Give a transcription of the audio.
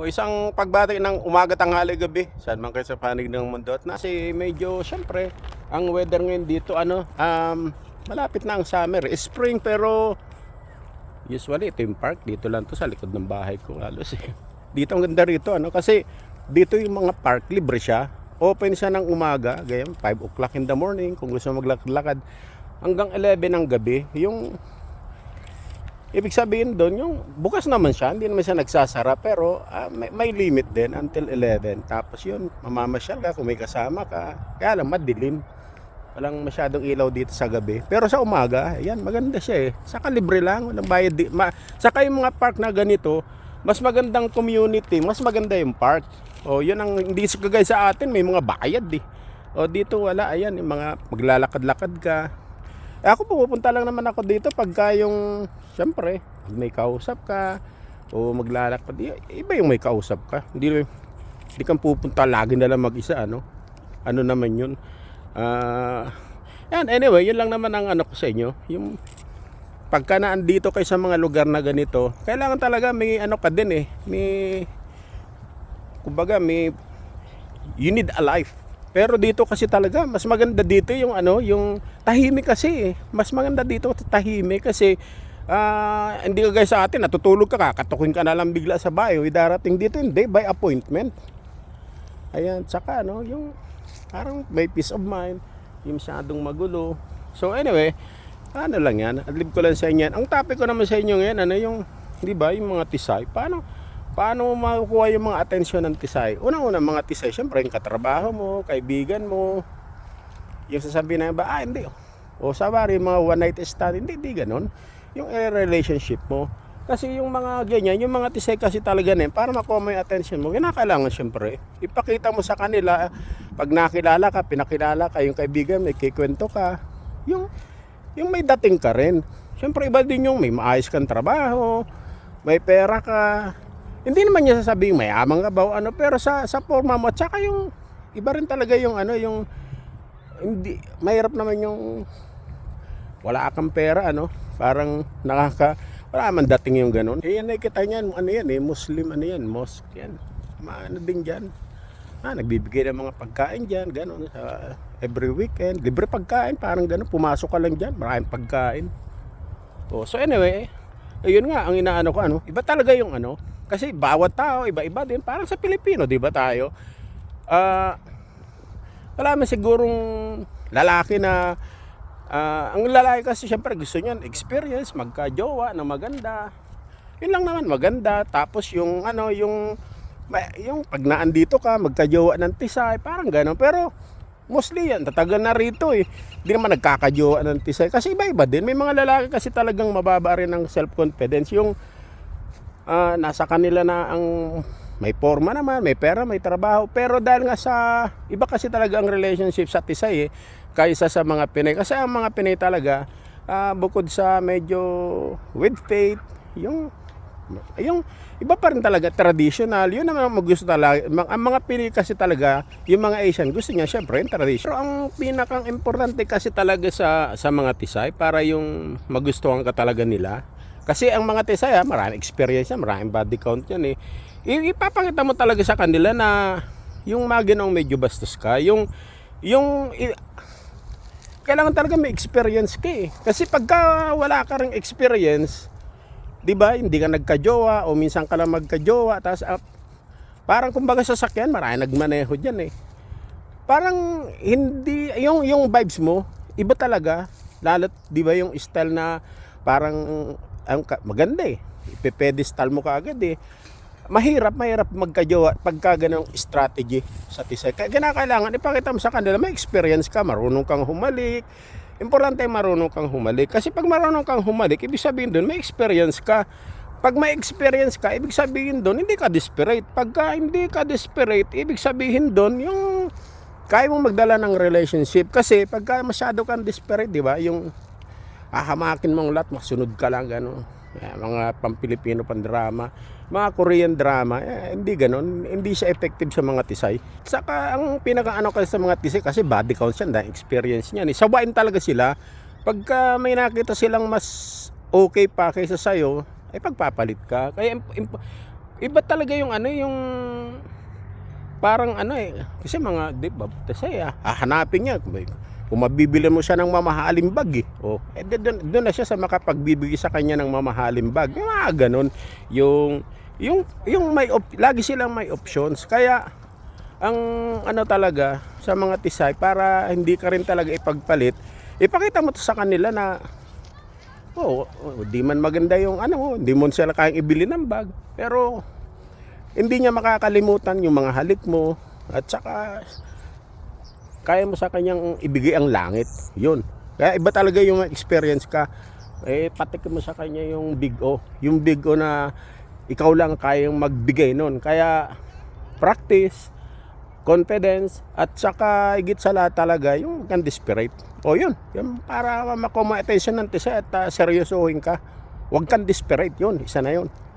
O isang pagbati ng umaga, tanghali, gabi. Saan man kayo sa panig ng mundo. At kasi medyo, syempre, ang weather ngayon dito, malapit na ang summer. Spring, pero usually ito yung park. Dito lang to sa likod ng bahay ko. Halos eh. Dito ang ganda rito, kasi dito yung mga park, libre siya. Open siya ng umaga, ganyan, 5 o'clock in the morning. Kung gusto maglakad-lakad, hanggang 11 ng gabi. Yung ibig sabihin doon, yung bukas naman siya, hindi naman siya nagsasara, pero may limit din until 11. Tapos yun, mamamasyal ka kung may kasama ka. Kaya lang madilim. Walang masyadong ilaw dito sa gabi. Pero sa umaga, ayan, maganda siya eh. Saka libre lang, walang bayad. Saka yung mga park na ganito, mas magandang community, mas maganda yung park. O yun ang hindi kagaya sa atin, may mga bayad eh. O dito wala, ayan, yung mga maglalakad-lakad ka. Ako pupunta lang naman ako dito pagka yung, siyempre, may kausap ka o maglalakad, iba yung may kausap ka. Hindi kang pupunta lagi na lang mag-isa, ano naman yun. Yan, anyway, yun lang naman ang ano ko sa inyo. Yung pagka naandito kayo sa mga lugar na ganito, kailangan talaga may ano ka din eh. You need a life. Pero dito kasi talaga mas maganda dito yung yung tahimik kasi eh. Mas maganda dito tahimik kasi hindi kagaya sa atin, natutulog ka, kakatukin ka na lang bigla sa bahay. Darating dito hindi, by appointment. Ayan, tsaka yung parang may peace of mind, yung masyadong magulo. So anyway, lang yan, adlib ko lang sa inyo. Ang topic ko naman sa inyo ngayon, yung, di ba, yung mga tisay. Paano mo makukuha yung mga atensyon ng tisay? Unang-unang mga tisay, syempre yung katrabaho mo, kaibigan mo. Yung sasabihin na ba, hindi. O sabari, mga one night stand, hindi ganon. Yung relationship mo. Kasi yung mga ganyan, yung mga tisay kasi talaga para makuha mo yung attention mo, kinakailangan syempre. Ipakita mo sa kanila, pag nakilala ka, pinakilala ka, yung kaibigan, may kikwento ka. Yung may dating ka rin. Syempre iba din yung may maayos kang trabaho, may pera ka. Hindi naman niya sasabihin mayaman ka ba o pero sa forma mo, tsaka yung iba rin talaga yung yung hindi mahirap naman yung wala kang pera parang wala man dating yung ganun. Yan nakikita niyan, Muslim mosque yan. Din diyan. Nagbibigay ng mga pagkain diyan, ganun sa every weekend, libre pagkain, parang ganun, pumasok ka lang diyan, maraming pagkain. So anyway, ayun nga ang inaano ko iba talaga yung kasi bawat tao iba-iba din, parang sa Pilipino, di ba tayo? Wala man sigurong lalaki na ang lalaki kasi syempre gusto niyan experience, magka-jowa na maganda. Yun lang naman maganda. Tapos yung yung pag naandito ka, magka-jowa ng tisay, parang gano'n. Pero mostly yan, tatagal na rito eh. Hindi naman nagkaka-jowa ng tisay. Kasi iba-iba din. May mga lalaki kasi talagang mababa rin ng self-confidence. Yung nasa kanila na ang may forma naman, may pera, may trabaho. Pero dahil nga sa iba kasi talaga ang relationship sa tisay kaysa sa mga Pinay. Kasi ang mga Pinay talaga, bukod sa medyo with faith, yung iba pa rin talaga traditional. Yun naman gusto talaga. Ang mga Pinay kasi talaga, yung mga Asian, gusto niya syempre yung tradition. Pero ang pinakang importante kasi talaga sa mga tisay, para yung magustuhan ka talaga nila. Kasi ang mga tisay, maraming experience yan, maraming body count yan ipapakita mo talaga sa kanila na yung mga ginong medyo bastos ka, kailangan talaga may experience ka Kasi pagka wala ka ring experience, di ba, hindi ka nagka-jowa o minsan ka lang magka-jowa, tapos parang kumbaga sasakyan, maraming nagmaneho dyan Parang hindi, yung vibes mo, iba talaga, lalo't di ba yung style na parang maganda ipepedestal mo kaagad mahirap magka-jowa pagka ganong strategy sa tisay. Kaya kailangan ipakita mo sa kanila may experience ka, marunong kang humalik. Importante marunong kang humalik. Kasi pag marunong kang humalik, ibig sabihin doon may experience ka. Pag may experience ka, ibig sabihin doon hindi ka desperate. Pagka hindi ka desperate, ibig sabihin doon yung kaya mong magdala ng relationship. Kasi pagka masyado kang desperate, di ba? Yung hahamakin mong lahat, masunod ka lang gano'n. Mga pang-Pilipino pang-drama, mga Korean drama, hindi ganon, hindi siya effective sa mga tisay. Saka ang pinaka-ano kasi sa mga tisay, kasi body count siya, dahil experience niyan sawain talaga sila. Pagka may nakita silang mas okay pa kaysa sa'yo, ay pagpapalit ka. Kaya Iba talaga yung ano, yung parang ano kasi mga di ba, kasi hahanapin niya kung mabibili mo siya ng mamahaling bag doon na siya sa makapagbibigay sa kanya ng mamahaling bag. Yung mga ganun, yung lagi silang may options. Kaya ang ano talaga sa mga tisay, para hindi ka rin talaga ipagpalit, ipakita mo to sa kanila na di man maganda yung ano, hindi mo sila kayang ibili ng bag, pero hindi niya makakalimutan yung mga halik mo, at saka kaya mo sa kanyang ibigay ang langit. Yun. Kaya iba talaga yung experience ka. Patikin mo sa kanya yung big O. Yung big O na ikaw lang kayang magbigay nun. Kaya practice, confidence, at saka higit sa lahat talaga yung can desperate. Yun. Yung para makuha attention ng tisa at seryosohin ka. Huwag kang desperate. Yun. Isa na yun.